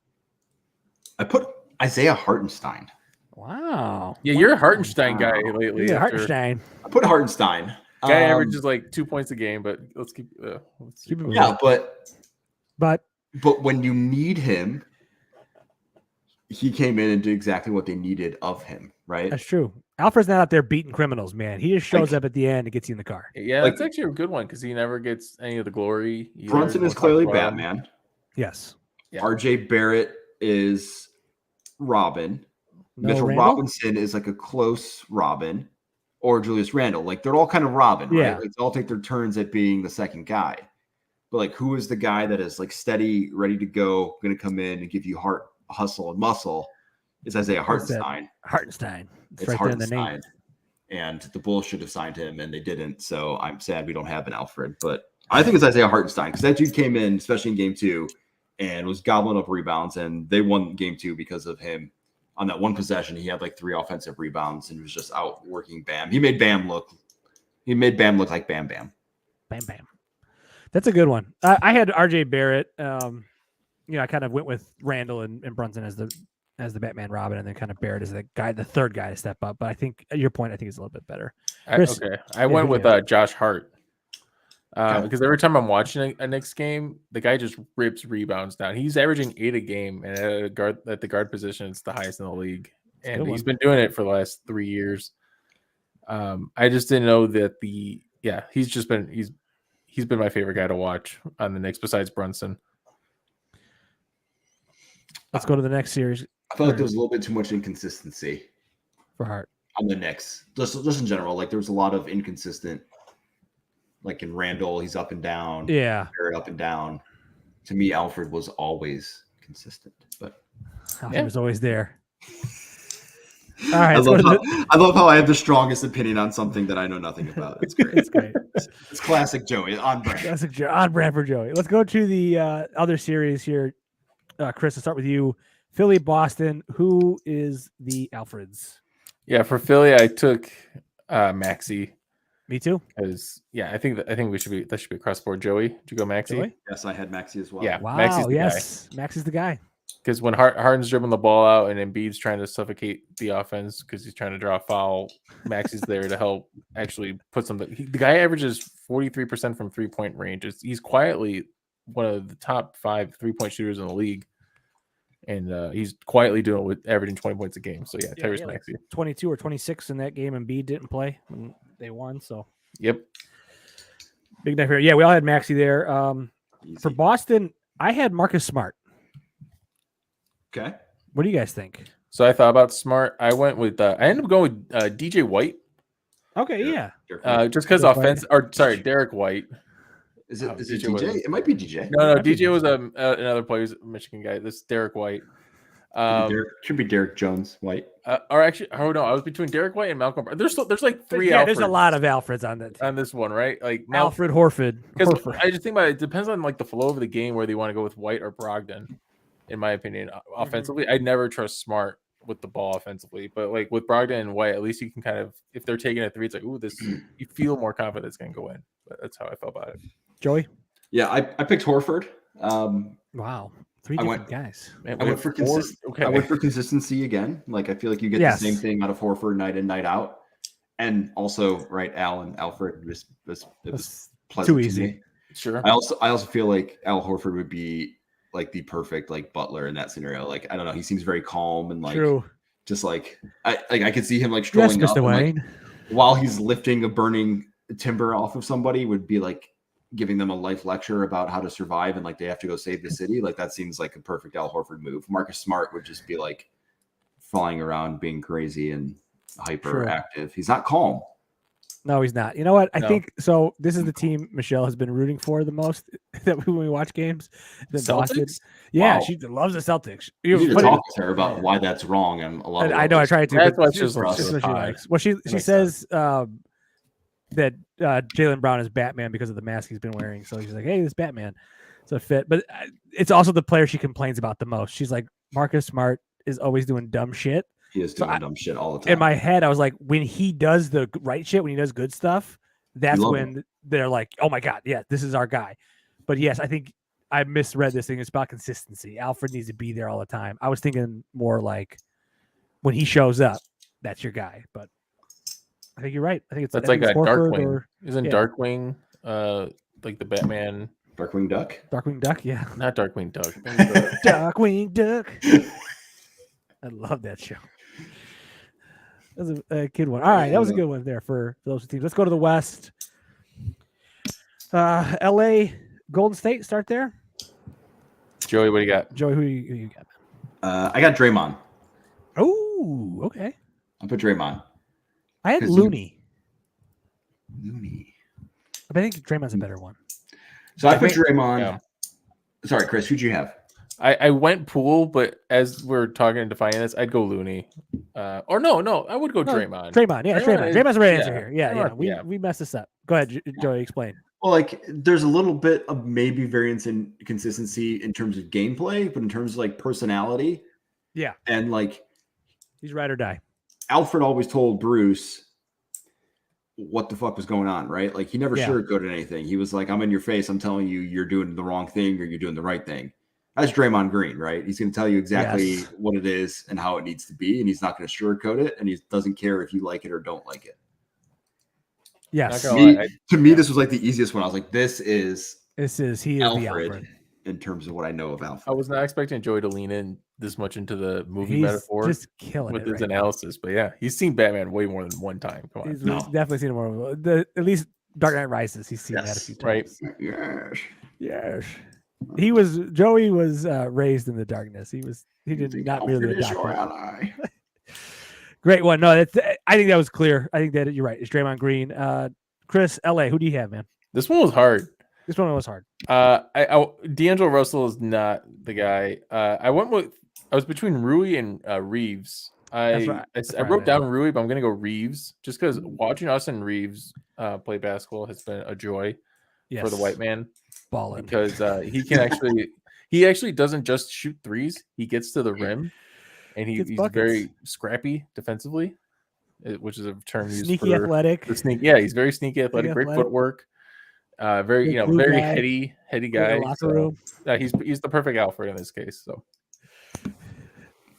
I put Isaiah Hartenstein. Wow. Yeah, you're a Hartenstein Wow. guy lately. Yeah, after- Hartenstein. I put Hartenstein. Guy averages like 2 points a game, but let's keep. Keep it Yeah, But but when you need him, he came in and did exactly what they needed of him, right? that's true. Alfred's not out there beating criminals, man. He just shows up at the end and gets you in the car. Yeah, Like- that's actually a good one because he never gets any of the glory. either. Brunson No is talk clearly about him. Batman. Yes. Yeah. R.J. Barrett is Robin. No Mitchell Randall? Robinson is like a close Robin, or Julius Randle. Like they're all kind of Robin, right? Yeah. Like they all take their turns at being the second guy. But like, who is the guy that is like steady, ready to go, going to come in and give you heart, hustle, and muscle? Is Isaiah Who's that? Hartenstein. Hartenstein. It's It's right there in the name. Hartenstein. And the Bulls should have signed him, and they didn't. So I'm sad we don't have an Alfred. But I think it's Isaiah Hartenstein because that dude came in, especially in game 2, and was gobbling up rebounds. And they won game 2 because of him. On that one possession, he had like 3 offensive rebounds and was just out working Bam. He made Bam look like Bam Bam. Bam, bam. That's a good one. I had RJ Barrett. I kind of went with Randall and Brunson as the Batman Robin, and then kind of Barrett as the third guy to step up. But I think your point, I think, is a little bit better. Chris, I went who with do you Josh Hart. Okay. Because every time I'm watching a Knicks game, the guy just rips rebounds down. He's averaging 8 a game, and at the guard position, it's the highest in the league. a And good he's one. been doing it for the last 3 years. I just didn't know that he's been my favorite guy to watch on the Knicks besides Brunson. Let's go to the next series I felt like there was a little bit too much inconsistency for Hart. on the Knicks. Just in general, like there was a lot of inconsistent. Like in Randall, he's up and down. Yeah. Barrett up and down. To me, Alfred was always consistent. But He was always there. All right. I Let's go love, to how, I love how I have the strongest opinion on something that I know nothing about. It's great. It's great. It's classic Joey on brand. That's on brand for Joey. Let's go to the other series here. Chris, let's start with you. Philly, Boston. Who is the Alfreds? Yeah, for Philly, I took Maxey Me too. because I think that should be across the board. Joey, did you go Maxey? Joey? Yes, I had Maxey as well. Yeah. Wow. Max is the Yes. Max is the guy. Because when Harden's dribbling the ball out and Embiid's trying to suffocate the offense because he's trying to draw a foul, Max is there to help actually put something. The guy averages 43% from 3-point range. He's quietly one of the top 5 3-point shooters in the league, and he's quietly doing it with averaging 20 points a game. So Yeah, Tyrese he had like Maxey. 22 or 26 in that game, and Embiid didn't play when they won. So Yep. big night here. Yeah, we all had Maxey there. Easy. For Boston, I had Marcus Smart. Okay. What do you guys think? So I thought about Smart. I went with. I ended up going with DJ White, Okay, yeah. just because Derek offense. Or sorry, Derek White. Is it DJ DJ? was- It might be DJ. No, Might be DJ was another player, he's a Michigan guy. This is Derek White. Should be Derek Jones White. Or actually, oh no, I was between Derek White and Malcolm. There's like 3 Yeah, there's a Alfreds lot of Alfreds on that. on this one, right? Like now, Alfred Horford. because Horford. I just think about it depends on like the flow of the game where they want to go with White or Brogdon. In my opinion, offensively, I never trust Smart with the ball offensively, but like with Brogdon and White, at least you can kind of, if they're taking a 3, it's like, ooh, this you feel more confident it's going to go in. But that's how I felt about it. Joey. Yeah, I picked Horford. Wow. 3 I different went- guys. Man, I we went have for 4 I went for consistency again. Like I feel like you get Yes. the same thing out of Horford night in, night out. And also, right, Al and Alfred was That's pleasant too to easy. me. Sure. I also feel like Al Horford would be like the perfect like butler in that scenario. Like I don't know, he seems very calm and like True. just like I could see him like Yes, strolling up Mr. and, like, Wayne. while he's lifting a burning timber off of somebody would be like giving them a life lecture about how to survive and like they have to go save the city. Like that seems like a perfect Al Horford move. Marcus Smart would just be like flying around being crazy and hyperactive. He's not calm. No, he's not. You know what? I No. think so. This is the team Michelle has been rooting for the most that when we watch games. The Boston. Celtics? Yeah, Wow. she loves the Celtics. You need to But it- talk to her about why that's wrong and a lot of I know I tried to. That's but why she's she's listening just to what the she pod. likes. Well, she makes says that Jaylen Brown is Batman because of the mask he's been wearing. So she's like, "Hey, this Batman." So it fit. But it's also the player she complains about the most. She's like, Marcus Smart is always doing dumb shit. He is So doing I- dumb shit all the time. In my head, I was like, when he does the right shit, when he does good stuff, that's love when they're like, "Oh my god, yeah, this is our guy." But yes, I think I misread this thing. It's about consistency. Alfred needs to be there all the time. I was thinking more like when he shows up, that's your guy. But I think you're right. I think it's That's I like think a it's Horford Darkwing. or Isn't yeah. Darkwing like the Batman? Darkwing Duck. Darkwing Duck. Yeah, Not Darkwing Duck. Maybe the- Darkwing Duck. I love that show. was a good one. All right, that was a good one there for those teams. Let's go to the West. L.A. Golden State. Start there. Joey, what do you got? Joey, who you got? I got Draymond. Oh, okay. I put Draymond. I had 'Cause you- Looney. Looney. But I think Draymond's a better one. So I put Draymond. Yeah. Sorry, Chris, who'd you have? I went Poole, but as we're talking and defining this, I'd go Looney. Or no, I would go No, Draymond. Draymond, yeah, Draymond Draymond. is- Draymond's the right yeah, answer here. Yeah, Draymond, yeah. We messed this up. Go ahead, Joey, explain. Well, like there's a little bit of maybe variance in consistency in terms of gameplay, but in terms of like personality, Yeah. and like He's ride or die. Alfred always told Bruce what the fuck was going on, right? Like he never Yeah. sugarcoated anything. He was like, I'm in your face. I'm telling you, you're doing the wrong thing or you're doing the right thing. That's Draymond Green, right? He's going to tell you exactly Yes. what it is and how it needs to be. And he's not going to sugarcoat it. And he doesn't care if you like it or don't like it. Yes. Not gonna lie, To me, this was like the easiest one. I was like, this is He is the Alfred, Alfred. in terms of what I know of I Alfred. was not expecting Joey to lean in this much into the movie He's metaphor just killing with it. his Right now. analysis, but yeah, he's seen Batman way more than one time. Come on, He's No. definitely seen it more. At least Dark Knight Rises. He's seen that a Yes. few Right. times. Yes. Yes. Joey was raised in the darkness. He did not really Alfred is adopt your it. ally. Great one. No, I think that was clear. I think that you're right. It's Draymond Green. Chris, LA, who do you have, man? this one was hard. This one was hard. D'Angelo Russell is not the guy. I was between Rui and Reeves. That's I right, wrote man. down Rui, but I'm gonna go Reeves just because watching Austin Reeves play basketball has been a joy Yes. for the white man Balling. because he actually doesn't just shoot threes. He gets to the rim, and Gets he's buckets. very scrappy defensively, which is a term used Sneaky for athletic. the sneak. Yeah, he's very sneaky athletic, great athletic. footwork. Very Good glue very guy. heady Great in guy. the locker so, room. he's the perfect Alfred in this case. So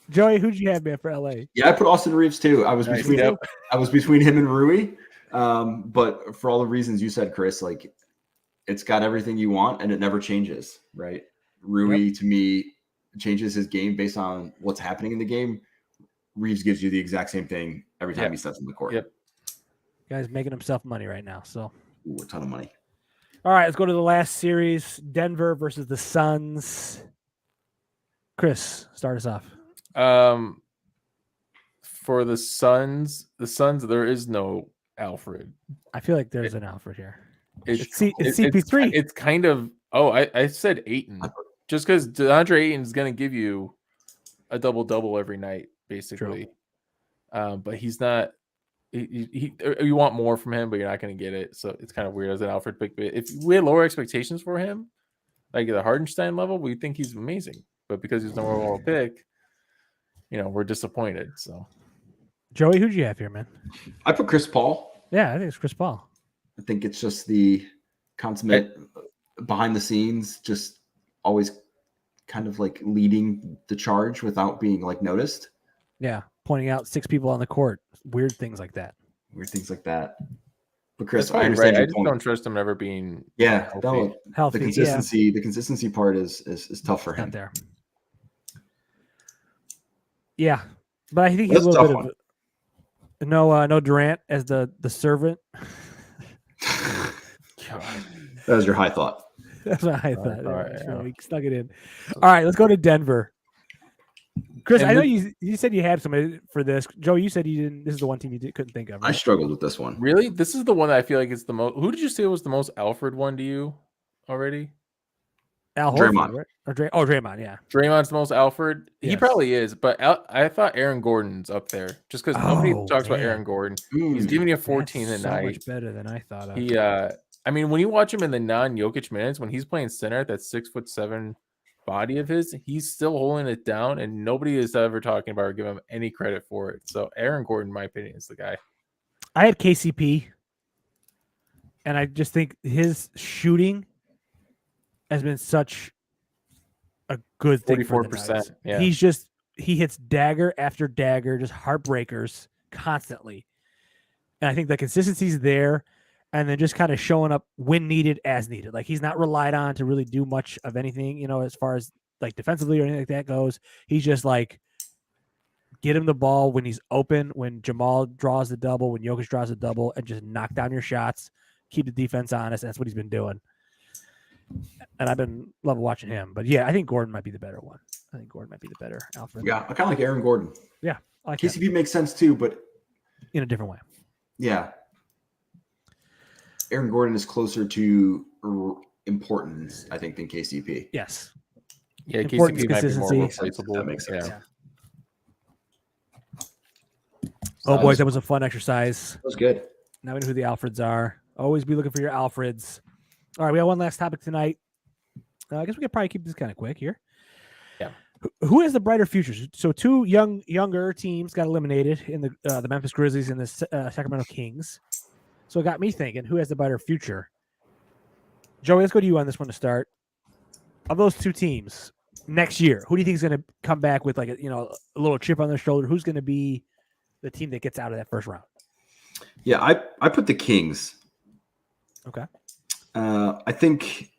Joey, who'd you have, man, for LA? Yeah, I put Austin Reeves too. I was Nice. between Yep. him and Rui. But for all the reasons you said, Chris, like it's got everything you want and it never changes, right? Rui to me changes his game based on what's happening in the game. Reeves gives you the exact same thing every time Yep. he steps in the court. Yep. Guy's making himself money right now. So, Ooh, a ton of money. all right, let's go to the last series: Denver versus the Suns. Chris, start us off. For the Suns, there is no Alfred. I feel like there's an Alfred here. It's It's CP3. It's kind of I said Ayton just because DeAndre Ayton is going to give you a double every night basically, but he's not. You want more from him, but you're not going to get it. So it's kind of weird as an Alfred pick. But if we had lower expectations for him, like at the Hardenstein level, we think he's amazing. But because he's no overall pick, we're disappointed. So, Joey, who'd you have here, man? I put Chris Paul. Yeah, I think it's Chris Paul. I think it's just the consummate behind the scenes, just always kind of like leading the charge without being like noticed. Yeah, pointing out 6 people on the court. Weird things like that. Weird things like that. But Chris, that's I fine, understand right? I your just point. don't trust him ever being Yeah, healthy. Healthy, the consistency part is tough for not him. there. Yeah, but I think he's That's a a little tough bit of no Durant as the servant. That was your high thought. That's what I thought. all right, Yeah, yeah. we stuck it in. All right, let's go to Denver. Chris, And I know this- you said you had somebody for this. Joe, you said you didn't. This is the one team you couldn't think of. I Right? struggled with this one. Really, this is the one that I feel like is the most. Who did you say was the most Alfred one to you already? Al Draymond. Horford, right? Or Draymond, yeah. Draymond's the most Alfred. He Yes. probably is, but I thought Aaron Gordon's up there just because nobody Oh, talks about man. Aaron Gordon. He's giving you 14 That's a so night. much better than I thought of. He, I mean, when you watch him in the non-Jokic minutes, when he's playing center at that 6'7" body of his, he's still holding it down, and nobody is ever talking about or giving him any credit for it. So Aaron Gordon, in my opinion, is the guy. I had KCP, and I just think his shooting has been such a good thing for the 44%. Nuggets. Yeah. He hits dagger after dagger, just heartbreakers constantly. And I think the consistency's there, and then just kind of showing up when needed, as needed. Like he's not relied on to really do much of anything, as far as like defensively or anything like that goes. He's just like get him the ball when he's open, when Jamal draws the double, when Jokic draws the double, and just knock down your shots, keep the defense honest. That's what he's been doing. And I've been loving watching him. But yeah, I think Gordon might be the better one. I think Gordon might be the better Alfred. Yeah, I kind of like Aaron Gordon. Yeah, I like that. KCP makes sense too, but In a different way. yeah, Aaron Gordon is closer to importance, I think, than KCP. Yes. Yeah, Importance, KCP might be more consistency. replaceable. That makes sense. Yeah. Oh, boys, that was a fun exercise. That was good. Now we know who the Alfreds are. Always be looking for your Alfreds. All right, we have one last topic tonight. I guess we could probably keep this kind of quick here. Yeah. Who has the brighter futures? So two younger teams got eliminated in the Memphis Grizzlies and the Sacramento Kings. So it got me thinking, who has the brighter future? Joey, let's go to you on this one to start. Of those two teams, next year, who do you think is going to come back with like a little chip on their shoulder? Who's going to be the team that gets out of that first round? Yeah, I put the Kings. Okay. I think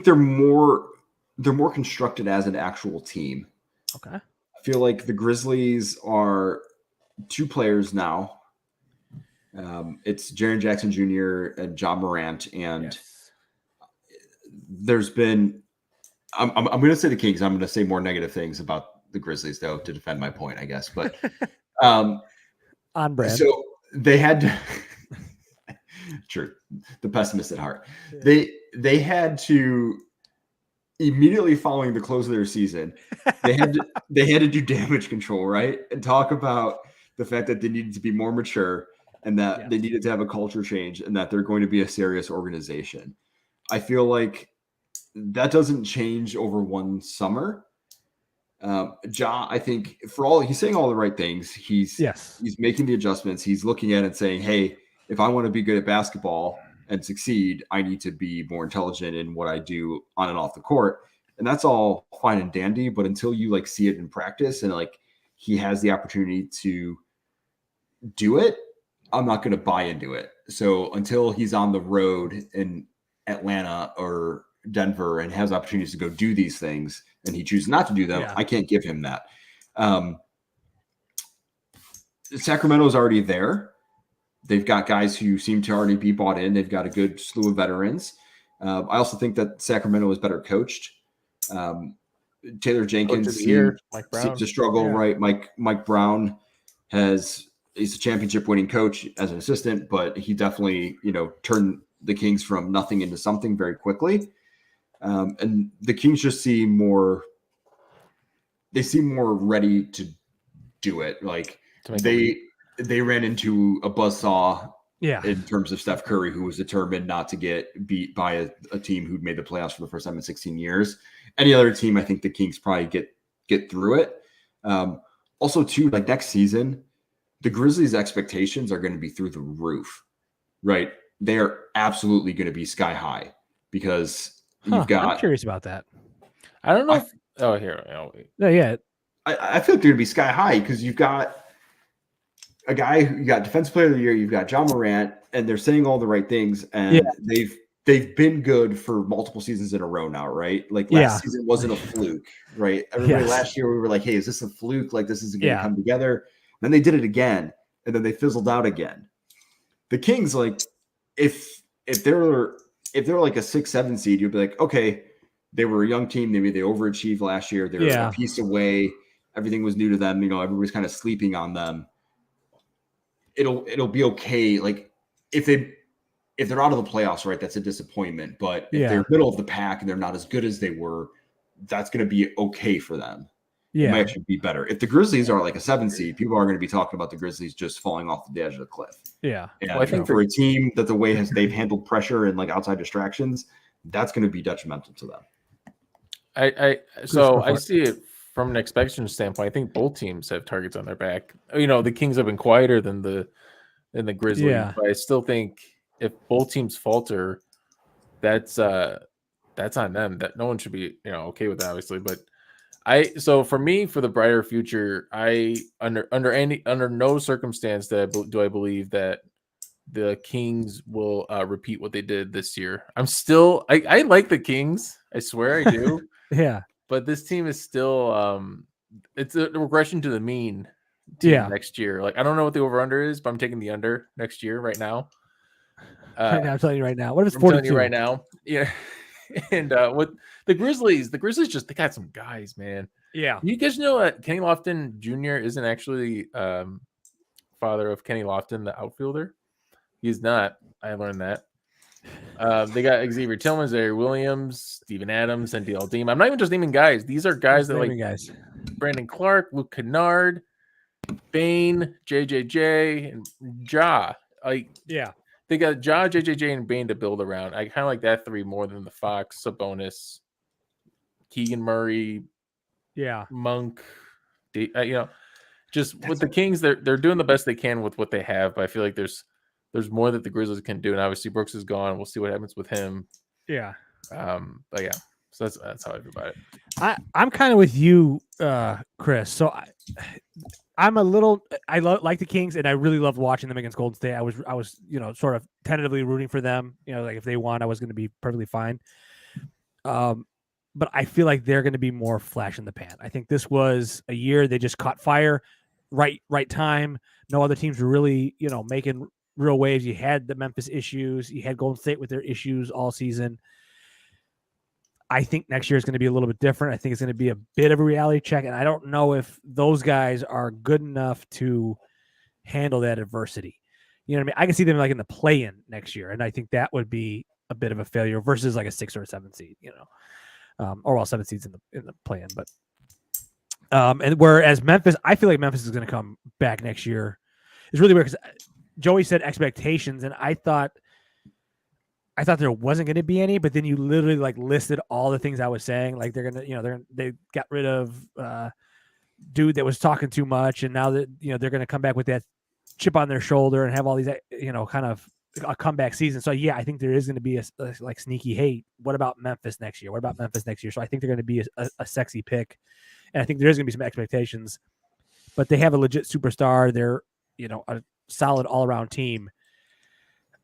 they're more constructed as an actual team. Okay. I feel like the Grizzlies are two players now. It's Jaren Jackson Jr. and John Morant, and Yes. there's been. I'm going to say the Kings. I'm going to say more negative things about the Grizzlies, though, to defend my point, I guess. But On brand. so they had to. True, the pessimist at heart. Yeah. They had to immediately following the close of their season. They had to do damage control, right, and talk about the fact that they needed to be more mature and that they needed to have a culture change and that they're going to be a serious organization. I feel like that doesn't change over one summer. Ja, I think he's saying all the right things. He's making the adjustments. He's looking at it and saying, hey, if I want to be good at basketball and succeed, I need to be more intelligent in what I do on and off the court. And that's all fine and dandy. But until you like see it in practice and like he has the opportunity to do it, I'm not going to buy into it. So until he's on the road in Atlanta or Denver and has opportunities to go do these things and he chooses not to do them, I can't give him that. Sacramento's already there. They've got guys who seem to already be bought in. They've got a good slew of veterans. I also think that Sacramento is better coached. Taylor Jenkins seems to struggle, right? Mike Brown he's a championship winning coach as an assistant, but he definitely, turned the Kings from nothing into something very quickly. And the Kings just seem more ready to do it. Like they ran into a buzzsaw in terms of Steph Curry, who was determined not to get beat by a team who'd made the playoffs for the first time in 16 years. Any other team, I think the Kings probably get through it. Also, too, like next season, the Grizzlies' expectations are going to be through the roof, right? They are absolutely going to be sky high because you've got. I'm curious about that. I don't know. No, yeah. I feel like they're going to be sky high because you've got a guy who got Defensive Player of the Year. You've got John Morant, and they're saying all the right things, and they've been good for multiple seasons in a row now, right? Like last season wasn't a fluke, right? Everybody last year we were like, hey, is this a fluke? Like this isn't going to come together. Then they did it again, and then they fizzled out again. The Kings, like, if they're like a 6-7 seed, you'll be like, okay, they were a young team. Maybe they overachieved last year. They were a piece away. Everything was new to them. Everybody's kind of sleeping on them. It'll be okay. Like if they're out of the playoffs, right, that's a disappointment. But if they're middle of the pack and they're not as good as they were, that's going to be okay for them. It might actually be better. If the Grizzlies are like a 7 seed, people are going to be talking about the Grizzlies just falling off the edge of the cliff. Yeah. And I think for a team that the way they've handled pressure and like outside distractions, that's going to be detrimental to them. I see it from an expectation standpoint. I think both teams have targets on their back. The Kings have been quieter than the Grizzlies, but I still think if both teams falter, that's on them. That no one should be okay with that, obviously, but. So for me, for the brighter future, under no circumstance do I believe that the Kings will repeat what they did this year. I like the Kings. I swear I do. Yeah. But this team is still it's a regression to the mean team Yeah. next year. Like I don't know what the over under is, but I'm taking the under next year right now. Right now, I'm telling you right now. What if it's I'm telling 42? you right now. Yeah. And what the Grizzlies just they got some guys, man. Yeah. You guys know that Kenny Lofton Jr. isn't actually father of Kenny Lofton, the outfielder. He's not. I learned that. They got Xavier Tillman, Zaire Williams, Steven Adams, and DL Deem. I'm not even just naming guys. These are guys that like guys. Brandon Clark, Luke Kennard, Bain, JJJ, and Ja. Like Yeah. they got Ja, JJJ, and Bain to build around. I kind of like that three more than the Fox, Sabonis, Keegan Murray, Yeah. Monk. Just with the Kings, they're doing the best they can with what they have. But I feel like there's more that the Grizzlies can do, and obviously Brooks is gone. We'll see what happens with him. Yeah. But yeah, so that's how I feel about it. I'm kind of with you, Chris. So I'm a little. I like the Kings, and I really loved watching them against Golden State. I was sort of tentatively rooting for them. Like if they won, I was going to be perfectly fine. But I feel like they're going to be more flash in the pan. I think this was a year they just caught fire, right time. No other teams were really making real waves. You had the Memphis issues. You had Golden State with their issues all season. I think next year is going to be a little bit different. I think it's going to be a bit of a reality check, and I don't know if those guys are good enough to handle that adversity. You know what I mean? I can see them like in the play-in next year, and I think that would be a bit of a failure versus like a 6 or a 7 seed. Or well, 7 seeds in the play-in, but and whereas Memphis, I feel like Memphis is going to come back next year. It's really weird because Joey said expectations, and I thought there wasn't going to be any, but then you literally like listed all the things I was saying. Like they're going to, they got rid of dude that was talking too much. And now that, they're going to come back with that chip on their shoulder and have all these, kind of a comeback season. So yeah, I think there is going to be a like sneaky hate. What about Memphis next year? So I think they're going to be a sexy pick. And I think there is going to be some expectations, but they have a legit superstar. They're, a solid all around team.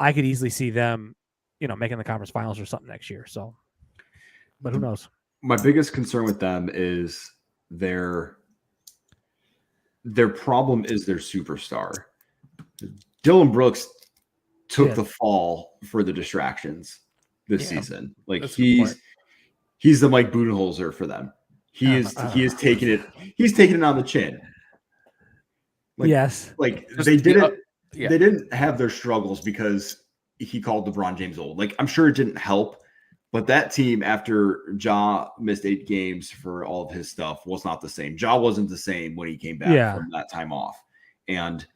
I could easily see them, making the conference finals or something next year. So, but who knows? My biggest concern with them is their problem is their superstar. Dylan Brooks took the fall for the distractions this season. Like he's the Mike Budenholzer for them. He is taking it. He's taking it on the chin. Like, yes. Like they didn't have their struggles because he called LeBron James old. Like I'm sure it didn't help, but that team after Ja missed 8 games for all of his stuff was not the same. Ja wasn't the same when he came back from that time off. And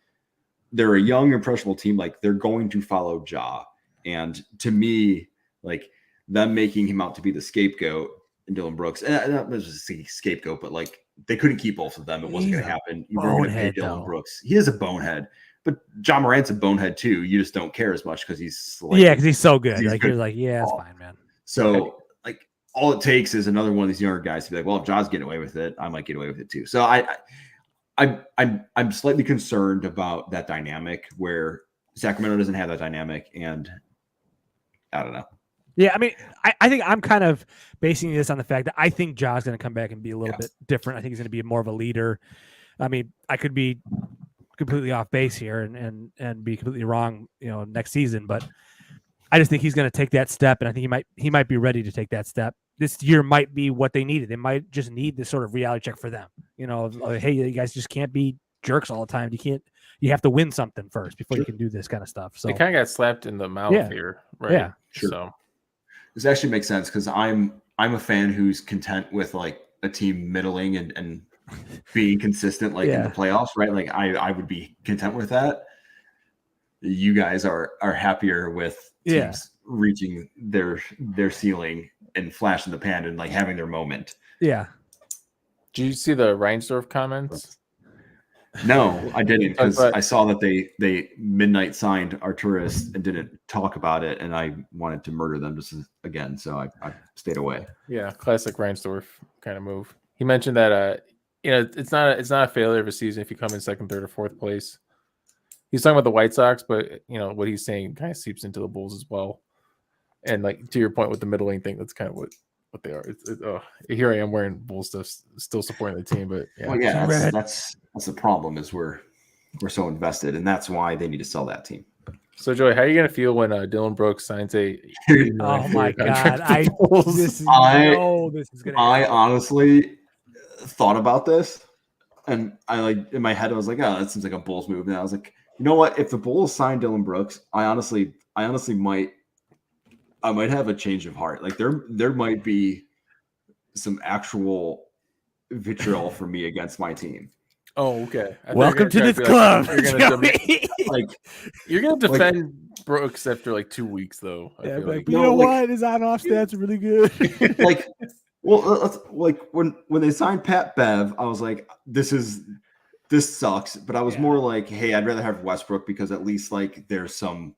they're a young, impressionable team. Like they're going to follow Ja. And to me, like them making him out to be the scapegoat and Dylan Brooks, and that was just a scapegoat, but like they couldn't keep both of them. It wasn't going to happen. You weren't going to pay Dylan Brooks. He is a bonehead. But John Morant's a bonehead too. You just don't care as much because he's because he's so good. Like you're like, yeah, it's fine, man. So like all it takes is another one of these younger guys to be like, well, if John's getting away with it, I might get away with it too. So I'm slightly concerned about that dynamic where Sacramento doesn't have that dynamic, and I don't know. Yeah, I mean, I think I'm kind of basing this on the fact that I think Ja's going to come back and be a little bit different. I think he's going to be more of a leader. I mean, I could be completely off base here and be completely wrong, next season, but I just think he's going to take that step, and I think he might be ready to take that step. This year might be what they needed. They might just need this sort of reality check for them. Hey, you guys just can't be jerks all the time. You have to win something first before you can do this kind of stuff. So they kind of got slapped in the mouth here, right? Yeah, sure. So this actually makes sense because I'm a fan who's content with like a team middling and being consistent in the playoffs, right? Like I would be content with that. You guys are happier with teams reaching their ceiling and flash in the pan and like having their moment. Yeah. Did you see the Reinsdorf comments? No, I didn't, because I saw that they midnight signed Arturis and didn't talk about it, and I wanted to murder them just again, so I stayed away. Yeah, classic Reinsdorf kind of move. He mentioned that it's not a failure of a season if you come in second, third, or fourth place. He's talking about the White Sox, but what he's saying kind of seeps into the Bulls as well. And like to your point with the middling thing, that's kind of what what they are. Here I am wearing Bull stuff, still supporting the team, but yeah. Well, yeah, Red. that's the problem is we're so invested, and that's why they need to sell that team. So Joey, how are you gonna feel when Dylan Brooks signs a? Oh my God! This is gonna. I happen. honestly thought about this, and I like in my head I was like, oh, that seems like a Bulls move. And I was like, you know what? If the Bulls sign Dylan Brooks, I honestly might have a change of heart. Like there might be some actual vitriol for me against my team. Oh, okay. Welcome to this club. You're gonna defend Brooks after like 2 weeks, though. I feel like. You know what? His on-off stats are really good. When they signed Pat Bev, I was like, this sucks. But I was more like, hey, I'd rather have Westbrook because at least like there's some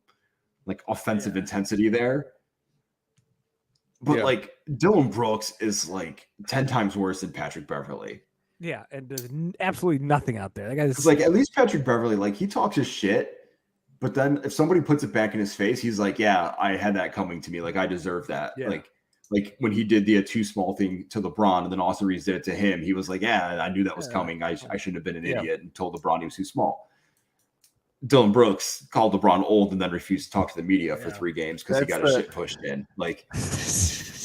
like offensive intensity there. But like Dylan Brooks is like 10 times worse than Patrick Beverley. Yeah, and there's absolutely nothing out there. That guy's It's like at least Patrick Beverley, like he talks his shit, but then if somebody puts it back in his face, he's like, "Yeah, I had that coming to me. Like I deserve that." Yeah. Like when he did the too small thing to LeBron, and then Austin Reeves did it to him, he was like, "Yeah, I knew that was coming. I shouldn't have been an idiot and told LeBron he was too small." Dylan Brooks called LeBron old and then refused to talk to the media for 3 games because he got his shit pushed in. Like.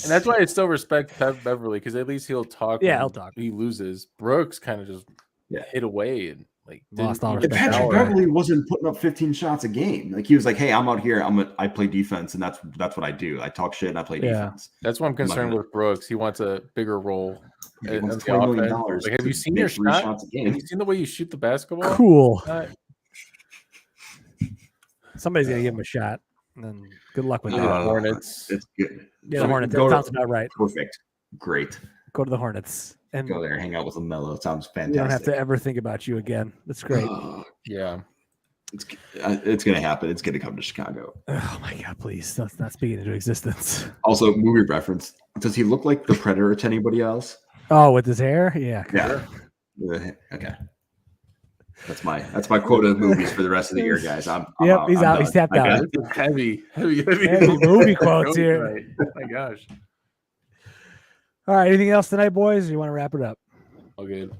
And that's why I still respect Beverly because at least he'll talk. Yeah, he'll talk. He loses. Brooks kind of just hit away and like lost all respect. Patrick Beverly wasn't putting up 15 shots a game. Like he was like, "Hey, I'm out here. I play defense, and that's what I do. I talk shit and I play defense." That's what I'm concerned with Brooks. He wants a bigger role. He wants $20 million. Like, have you seen your shot? Have you seen the way you shoot the basketball? Cool. Somebody's gonna give him a shot. And then good luck with that. Hornets. It's good. Yeah, the Hornets. That sounds about right. Perfect. Great. Go to the Hornets and go there, hang out with LaMelo. It sounds fantastic. You don't have to ever think about you again. That's great. Yeah. It's gonna happen. It's gonna come to Chicago. Oh my God! Please, that's not speaking into existence. Also, movie reference. Does he look like the Predator to anybody else? Oh, with his hair? Yeah. Yeah. Okay. That's my quota of movies for the rest of the year, guys. He's out. He's tapped out. Heavy movie quotes here. Right. Oh my gosh. All right. Anything else tonight, boys? Or you want to wrap it up? All good.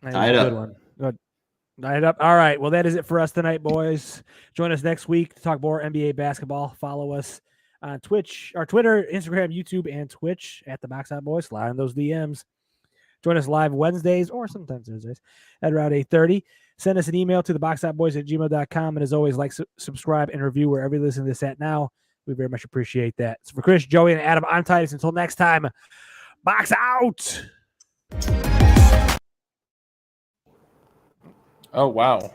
Good one. Good. Night up. All right. Well, that is it for us tonight, boys. Join us next week to talk more NBA basketball. Follow us on Twitch, our Twitter, Instagram, YouTube, and Twitch at the Box Out Boys. Slide in those DMs. Join us live Wednesdays or sometimes Thursdays at around 8:30. Send us an email to theboxoutboys@gmail.com. And as always, like, subscribe, and review wherever you listen to this at now. We very much appreciate that. So for Chris, Joey, and Adam, I'm Titus. Until next time, Box Out. Oh, wow.